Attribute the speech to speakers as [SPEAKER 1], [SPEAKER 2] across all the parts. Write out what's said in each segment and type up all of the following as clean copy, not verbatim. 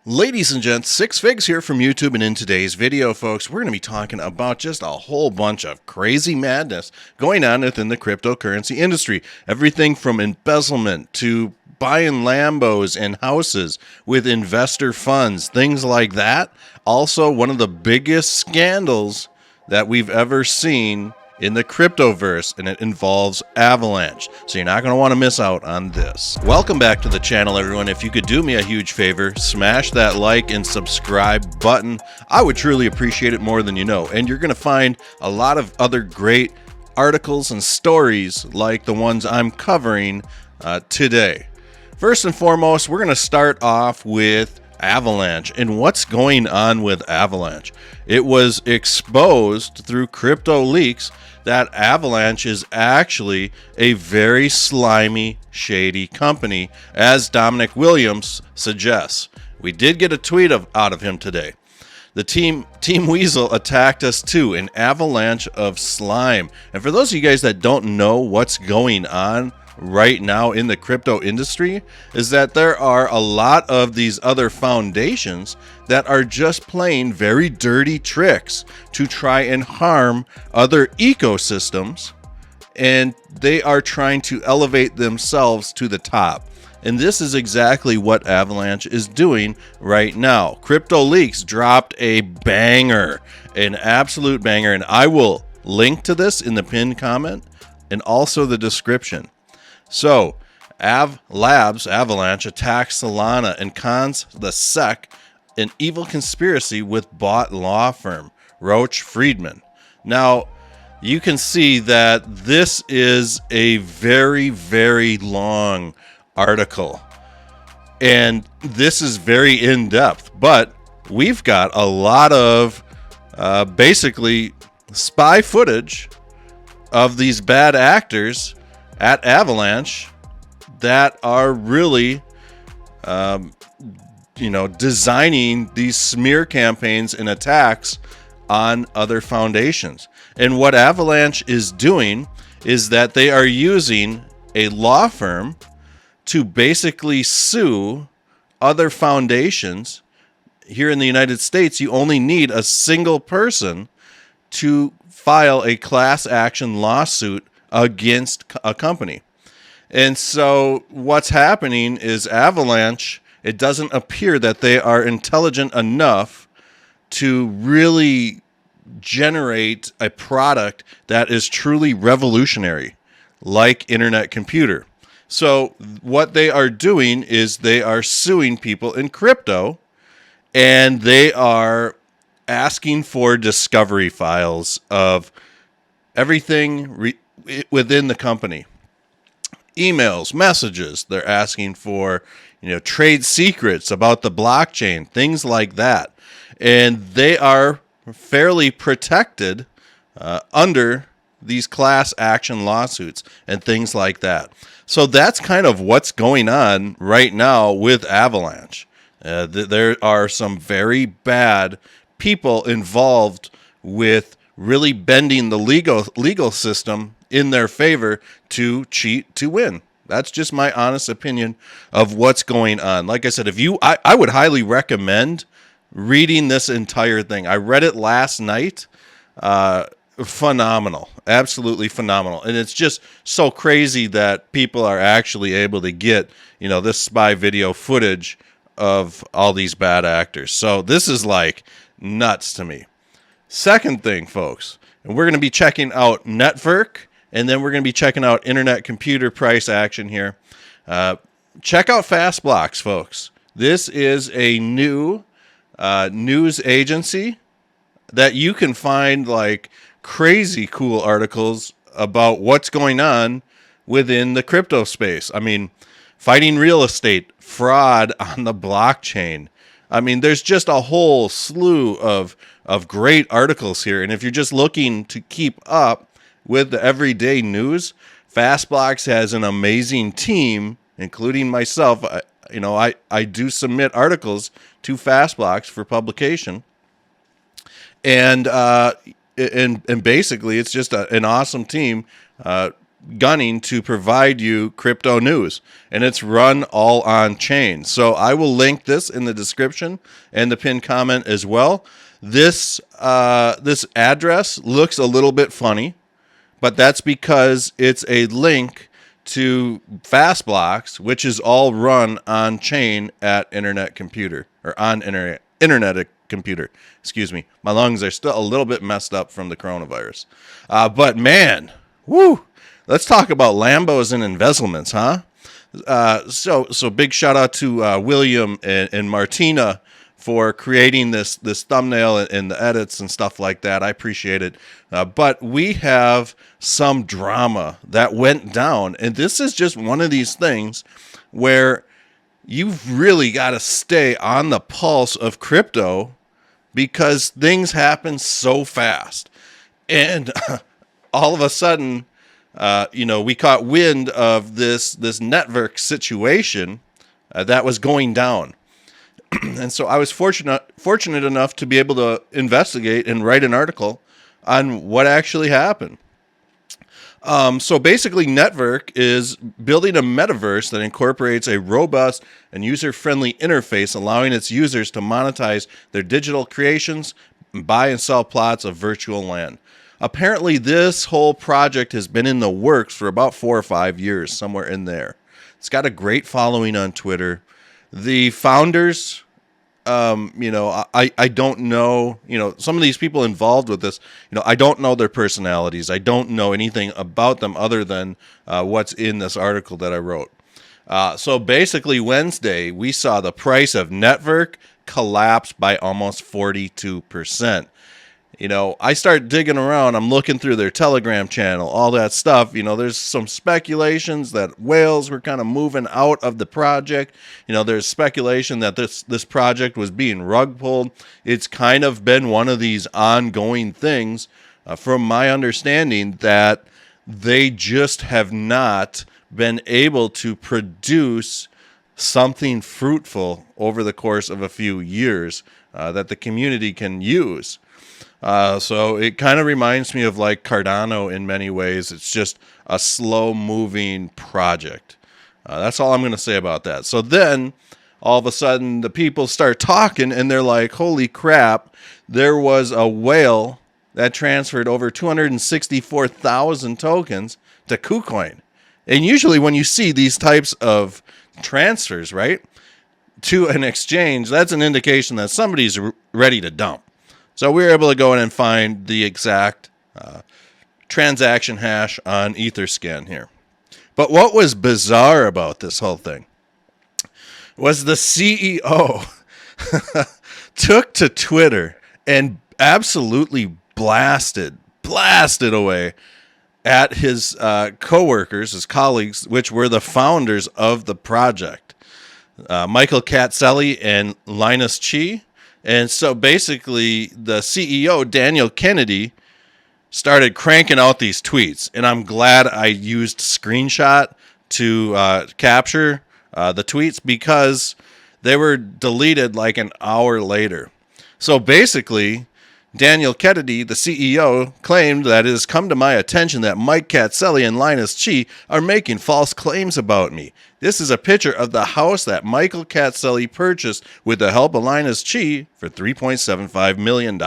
[SPEAKER 1] Ladies and gents, Six Figs here from YouTube, and in today's video, folks, we're going to be talking about just a whole bunch of crazy madness going on within the cryptocurrency industry. Everything from embezzlement to buying Lambos and houses with investor funds, things like that. Also, one of the biggest scandals that we've ever seen in the cryptoverse, and it involves Avalanche. So you're not going to want to miss out on this. Welcome back to the channel, everyone. If you could do me a huge favor, smash that like and subscribe button. I would truly appreciate it more than you know. And you're going to find a lot of other great articles and stories like the ones I'm covering today. First and foremost, we're going to start off with Avalanche and what's going on with Avalanche. It was exposed through Cryptoleaks that Avalanche is actually a very slimy, shady company, as Dominic Williams suggests. We did get a tweet out of him today. The Team Weasel attacked us too, an avalanche of slime. And for those of you guys that don't know what's going on right now in the crypto industry, is that there are a lot of these other foundations that are just playing very dirty tricks to try and harm other ecosystems, and they are trying to elevate themselves to the top. And this is exactly what Avalanche is doing right now. Cryptoleaks dropped a banger, an absolute banger, and I will link to this in the pinned comment and also the description. So, Avalanche attacks Solana and cons the SEC, an evil conspiracy with bot law firm, Roche Friedman. Now, you can see that this is a very, very long article, and this is very in-depth, but we've got a lot of basically spy footage of these bad actors at Avalanche that are really designing these smear campaigns and attacks on other foundations. And what Avalanche is doing is that they are using a law firm to basically sue other foundations. Here in the United States, you only need a single person to file a class action lawsuit against a company. And so what's happening is Avalanche, it doesn't appear that they are intelligent enough to really generate a product that is truly revolutionary, like Internet Computer. So what they are doing is they are suing people in crypto, and they are asking for discovery files of everything within the company. Emails, messages, they're asking for, trade secrets about the blockchain, things like that. And they are fairly protected under these class action lawsuits and things like that. So that's kind of what's going on right now with Avalanche. There are some very bad people involved with really bending the legal system in their favor to cheat to win. That's just my honest opinion of what's going on. Like I said, I would highly recommend reading this entire thing. I read it last night. Phenomenal, absolutely phenomenal. And it's just so crazy that people are actually able to get, this spy video footage of all these bad actors. So this is like nuts to me. Second thing, folks, and we're going to be checking out Netvrk, and then we're going to be checking out Internet Computer price action here. Check out Fastblocks, folks. This is a new news agency that you can find like crazy cool articles about what's going on within the crypto space. I mean, fighting real estate, fraud on the blockchain. I mean, there's just a whole slew of great articles here. And if you're just looking to keep up with the everyday news, Fastblocks has an amazing team, including myself. I do submit articles to Fastblocks for publication. And basically, it's just an awesome team gunning to provide you crypto news, and it's run all on chain. So I will link this in the description and the pinned comment as well. This address looks a little bit funny, but that's because it's a link to fast blocks, which is all run on chain at internet computer, or on internet computer. Excuse me. My lungs are still a little bit messed up from the coronavirus. But man, woo! Let's talk about Lambos and embezzlements, huh? So big shout out to William and Martina for creating this thumbnail and the edits and stuff like that. I appreciate it. But we have some drama that went down, and this is just one of these things where you've really got to stay on the pulse of crypto because things happen so fast. And all of a sudden, we caught wind of this Netvrk situation that was going down. And so I was fortunate enough to be able to investigate and write an article on what actually happened. So basically, Netvrk is building a metaverse that incorporates a robust and user-friendly interface, allowing its users to monetize their digital creations and buy and sell plots of virtual land. Apparently, this whole project has been in the works for about 4 or 5 years, somewhere in there. It's got a great following on Twitter. The founders, I don't know, some of these people involved with this, I don't know their personalities. I don't know anything about them other than what's in this article that I wrote. So basically Wednesday, we saw the price of Netvrk collapse by almost 42%. I start digging around. I'm looking through their Telegram channel, all that stuff. There's some speculations that whales were kind of moving out of the project. There's speculation that this project was being rug pulled. It's kind of been one of these ongoing things, from my understanding, that they just have not been able to produce something fruitful over the course of a few years that the community can use. So it kind of reminds me of like Cardano in many ways. It's just a slow-moving project. That's all I'm going to say about that. So then, all of a sudden, the people start talking, and they're like, holy crap, there was a whale that transferred over 264,000 tokens to KuCoin. And usually when you see these types of transfers, right, to an exchange, that's an indication that somebody's ready to dump. So we were able to go in and find the exact transaction hash on Etherscan here. But what was bizarre about this whole thing was the CEO took to Twitter and absolutely blasted away at his coworkers, his colleagues, which were the founders of the project, Michael Katselli and Linus Chi. And so basically the CEO, Daniel Kennedy, started cranking out these tweets. And I'm glad I used screenshot to capture the tweets because they were deleted like an hour later. So basically, Daniel Kennedy, the CEO, claimed that it has come to my attention that Mike Katselli and Linus Chi are making false claims about me. This is a picture of the house that Michael Katselli purchased with the help of Linus Chi for $3.75 million,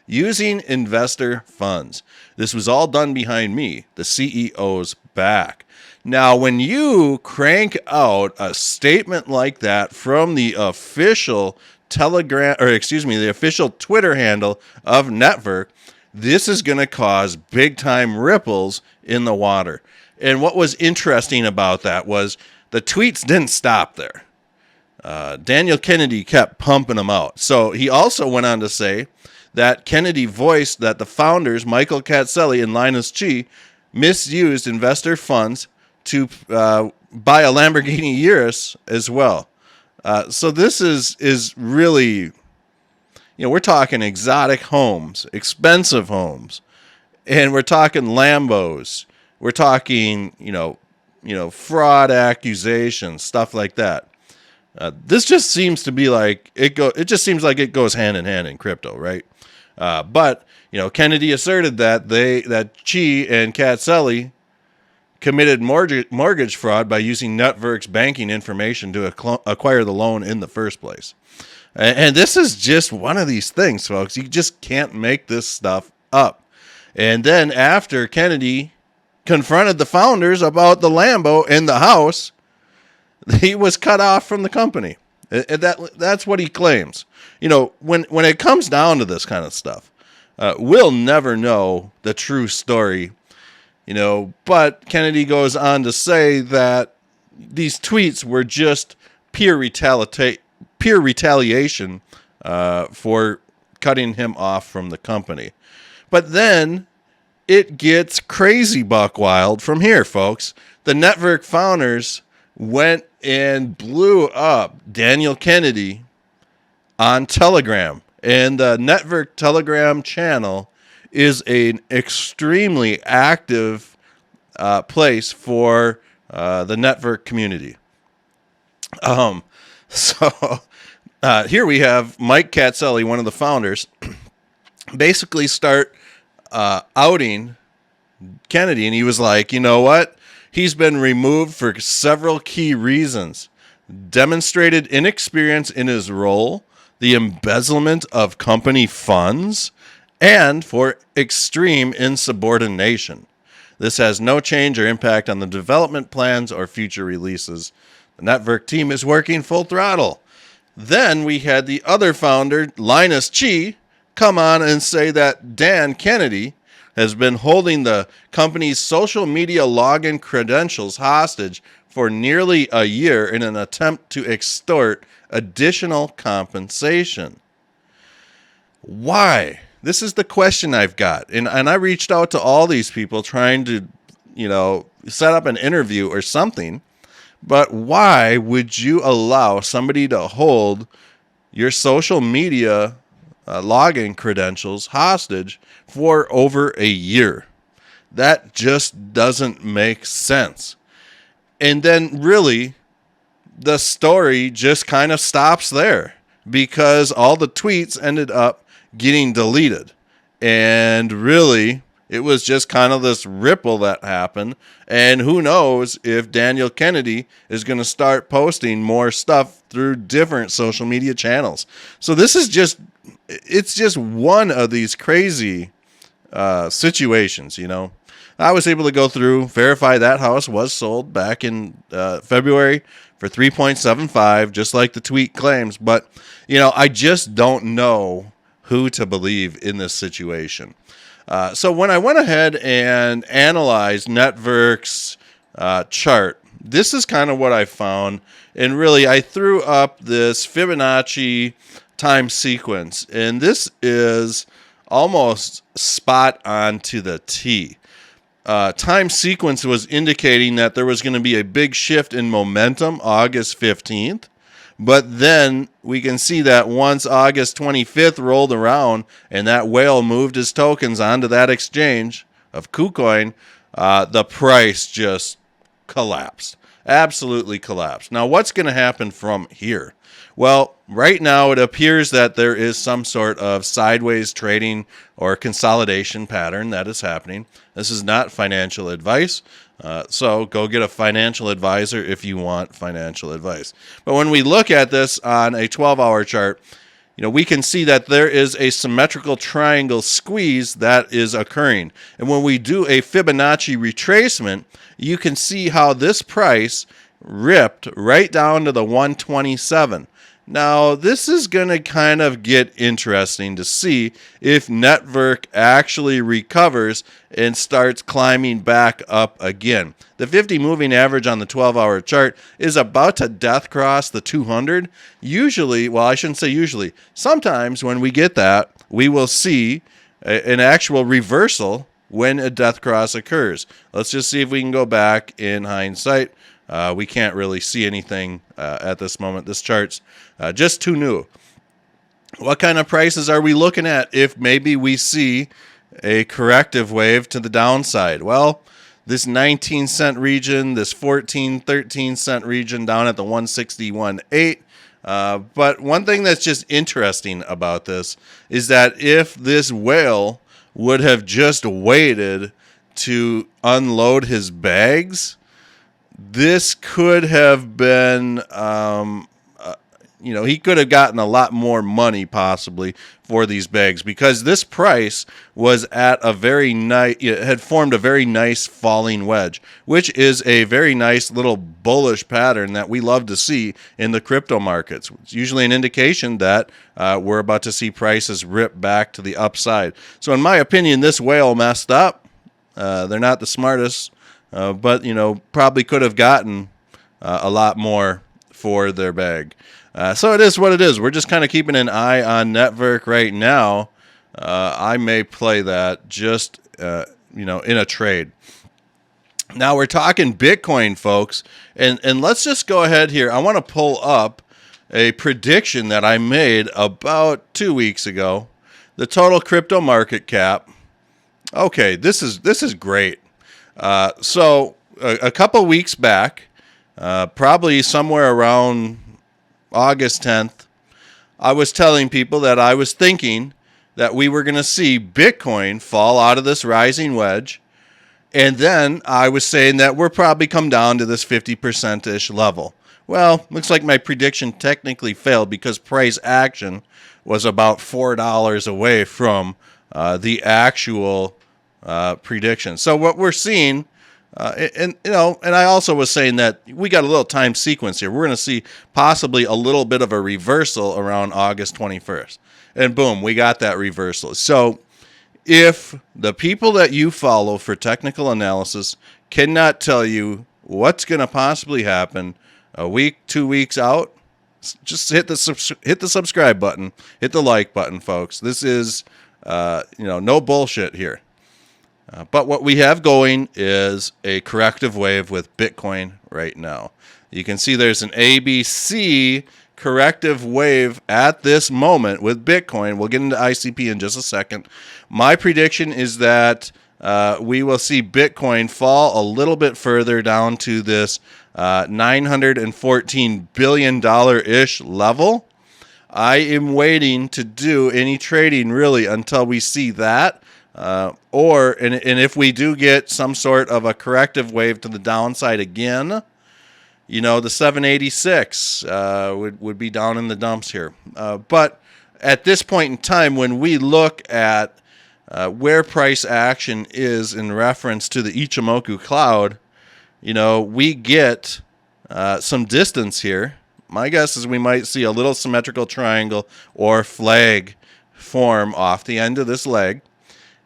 [SPEAKER 1] using investor funds. This was all done behind me, the CEO's back. Now, when you crank out a statement like that from the official the official Twitter handle of Netvrk, this is going to cause big time ripples in the water. And what was interesting about that was the tweets didn't stop there. Daniel Kennedy kept pumping them out. So he also went on to say that Kennedy voiced that the founders, Michael Katselli and Linus Chi, misused investor funds to buy a Lamborghini Urus as well. So this is really, we're talking exotic homes, expensive homes, and we're talking Lambos. We're talking, fraud accusations, stuff like that. This just seems to be like it just seems like it goes hand in hand in crypto, right? But Kennedy asserted that Chi and Katselli committed mortgage fraud by using Netvrk's banking information to acquire the loan in the first place. And this is just one of these things, folks. You just can't make this stuff up. And then after Kennedy confronted the founders about the Lambo in the house, he was cut off from the company. That's what he claims. You know, when it comes down to this kind of stuff, we'll never know the true story. You know, but Kennedy goes on to say that these tweets were just pure retaliation for cutting him off from the company. But then it gets crazy buck wild from here, folks. The Netvrk founders went and blew up Daniel Kennedy on Telegram. And the Netvrk Telegram channel is an extremely active place for the Netvrk community. So here we have Mike Katzelli, one of the founders, basically start outing Kennedy. And he was like, you know what? He's been removed for several key reasons. Demonstrated inexperience in his role, the embezzlement of company funds, and for extreme insubordination. This has no change or impact on the development plans or future releases. The Netvrk team is working full throttle. Then we had the other founder, Linus Chi, come on and say that Dan Kennedy has been holding the company's social media login credentials hostage for nearly a year in an attempt to extort additional compensation. Why? This is the question I've got. And I reached out to all these people trying to, set up an interview or something. But why would you allow somebody to hold your social media login credentials hostage for over a year? That just doesn't make sense. And then really, the story just kind of stops there because all the tweets ended up getting deleted. And really, it was just kind of this ripple that happened. And who knows if Daniel Kennedy is going to start posting more stuff through different social media channels. So this is it's just one of these crazy situations, I was able to go through, verify that house was sold back in February for $3.75, just like the tweet claims. But, I just don't know who to believe in this situation. So when I went ahead and analyzed Netvrk's chart, this is kind of what I found. And really, I threw up this Fibonacci time sequence. And this is almost spot on to the T. Time sequence was indicating that there was going to be a big shift in momentum August 15th. But then we can see that once August 25th rolled around and that whale moved his tokens onto that exchange of KuCoin, the price just collapsed. Absolutely collapsed. Now, what's going to happen from here? Well, right now it appears that there is some sort of sideways trading or consolidation pattern that is happening. This is not financial advice. So go get a financial advisor if you want financial advice. But when we look at this on a 12-hour chart, we can see that there is a symmetrical triangle squeeze that is occurring. And when we do a Fibonacci retracement, you can see how this price ripped right down to the 127. Now, this is going to kind of get interesting to see if Netvrk actually recovers and starts climbing back up again. The 50 moving average on the 12-hour chart is about to death cross the 200. Sometimes when we get that, we will see an actual reversal when a death cross occurs. Let's just see if we can go back in hindsight. We can't really see anything at this moment. This chart's just too new. What kind of prices are we looking at if maybe we see a corrective wave to the downside? Well, this 19 cent region, this 14, 13 cent region down at the 161.8. But one thing that's just interesting about this is that if this whale would have just waited to unload his bags, this could have been, he could have gotten a lot more money possibly for these bags, because this price was at a very nice, it had formed a very nice falling wedge, which is a very nice little bullish pattern that we love to see in the crypto markets. It's usually an indication that we're about to see prices rip back to the upside. So in my opinion, this whale messed up. They're not the smartest, but probably could have gotten a lot more for their bag. So it is what it is. We're just kind of keeping an eye on Netvrk right now. I may play that just, in a trade. Now we're talking Bitcoin, folks, and let's just go ahead here. I want to pull up a prediction that I made about 2 weeks ago. The total crypto market cap. Okay, this is great. So a couple weeks back, probably somewhere around August 10th, I was telling people that I was thinking that we were going to see Bitcoin fall out of this rising wedge. And then I was saying that we're probably come down to this 50%-ish level. Well, looks like my prediction technically failed, because price action was about $4 away from the actual prediction. So what we're seeing, and I also was saying that we got a little time sequence here. We're going to see possibly a little bit of a reversal around August 21st. And boom, we got that reversal. So if the people that you follow for technical analysis cannot tell you what's going to possibly happen a week, 2 weeks out, just hit the subscribe button, hit the like button, folks. This is no bullshit here. But what we have going is a corrective wave with Bitcoin right now. You can see there's an ABC corrective wave at this moment with Bitcoin. We'll get into ICP in just a second. My prediction is that we will see Bitcoin fall a little bit further down to this $914 billion-ish level. I am waiting to do any trading really until we see that. And if we do get some sort of a corrective wave to the downside again, the 786 would be down in the dumps here. But at this point in time, when we look at where price action is in reference to the Ichimoku cloud, we get some distance here. My guess is we might see a little symmetrical triangle or flag form off the end of this leg.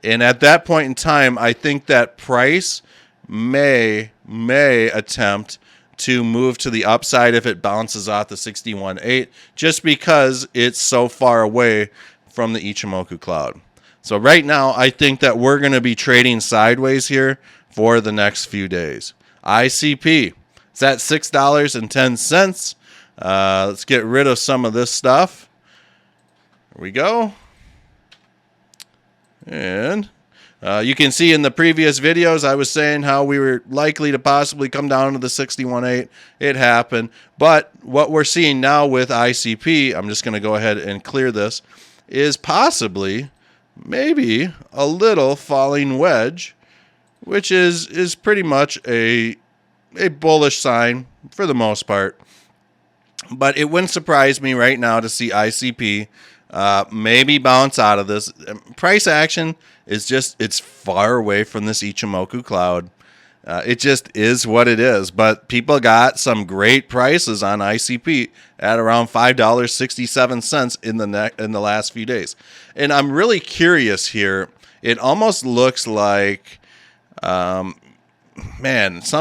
[SPEAKER 1] And at that point in time, I think that price may attempt to move to the upside if it bounces off the 61.8, just because it's so far away from the Ichimoku cloud. So right now, I think that we're going to be trading sideways here for the next few days. ICP, it's at $6.10. Let's get rid of some of this stuff. Here we go. And you can see in the previous videos, I was saying how we were likely to possibly come down to the 61.8. It happened. But what we're seeing now with ICP, I'm just going to go ahead and clear this, is possibly maybe a little falling wedge, which is pretty much a bullish sign for the most part. But it wouldn't surprise me right now to see ICP maybe bounce out of this. Price action is it's far away from this Ichimoku cloud. It just is what it is. But people got some great prices on ICP at around $5.67 in the last few days. And I'm really curious here. It almost looks like some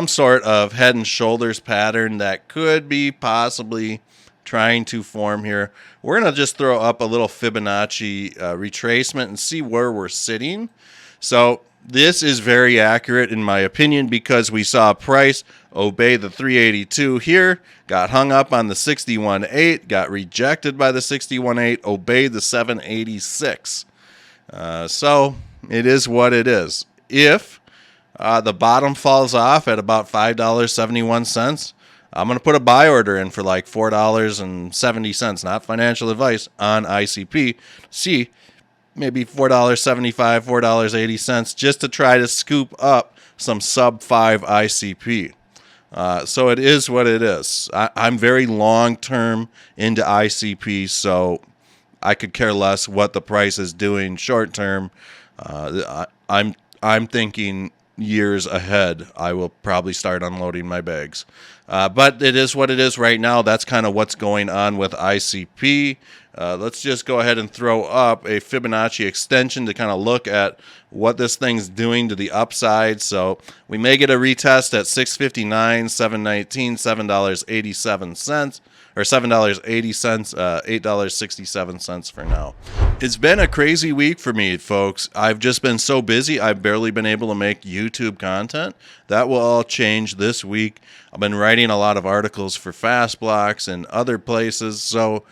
[SPEAKER 1] sort of head and shoulders pattern that could be possibly trying to form here. We're going to just throw up a little Fibonacci retracement and see where we're sitting. So this is very accurate in my opinion, because we saw price obey the 382 here, got hung up on the 61.8, got rejected by the 61.8, obeyed the 786. So it is what it is. If the bottom falls off at about $5.71, I'm going to put a buy order in for like $4.70, not financial advice, on ICP. See maybe $4.75, $4.80 just to try to scoop up some sub 5 ICP. So it is what it is. I'm very long-term into ICP, so I could care less what the price is doing short-term. I'm thinking years ahead. I will probably start unloading my bags. But it is what it is right now. That's kind of what's going on with ICP. Let's just go ahead and throw up a Fibonacci extension to kind of look at what this thing's doing to the upside. So we may get a retest at 659, 719, $7.87, or $7.80, $8.67 for now. It's been a crazy week for me, folks. I've just been so busy, I've barely been able to make YouTube content. That will all change this week. I've been writing a lot of articles for Fast Blocks and other places, so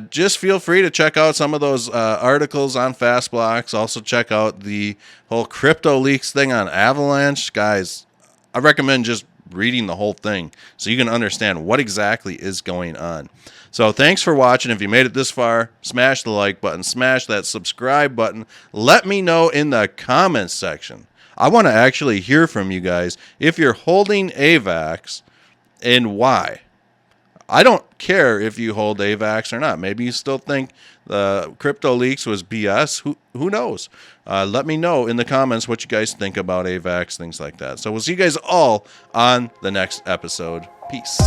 [SPEAKER 1] just feel free to check out some of those articles on Fast Blocks. Also check out the whole Cryptoleaks thing on Avalanche. Guys, I recommend just reading the whole thing so you can understand what exactly is going on. So thanks for watching. If you made it this far, smash the like button, smash that subscribe button. Let me know in the comments section. I want to actually hear from you guys if you're holding AVAX and why. I don't care if you hold AVAX or not. Maybe you still think the Cryptoleaks was BS. Who knows? Let me know in the comments what you guys think about AVAX, things like that. So we'll see you guys all on the next episode. Peace.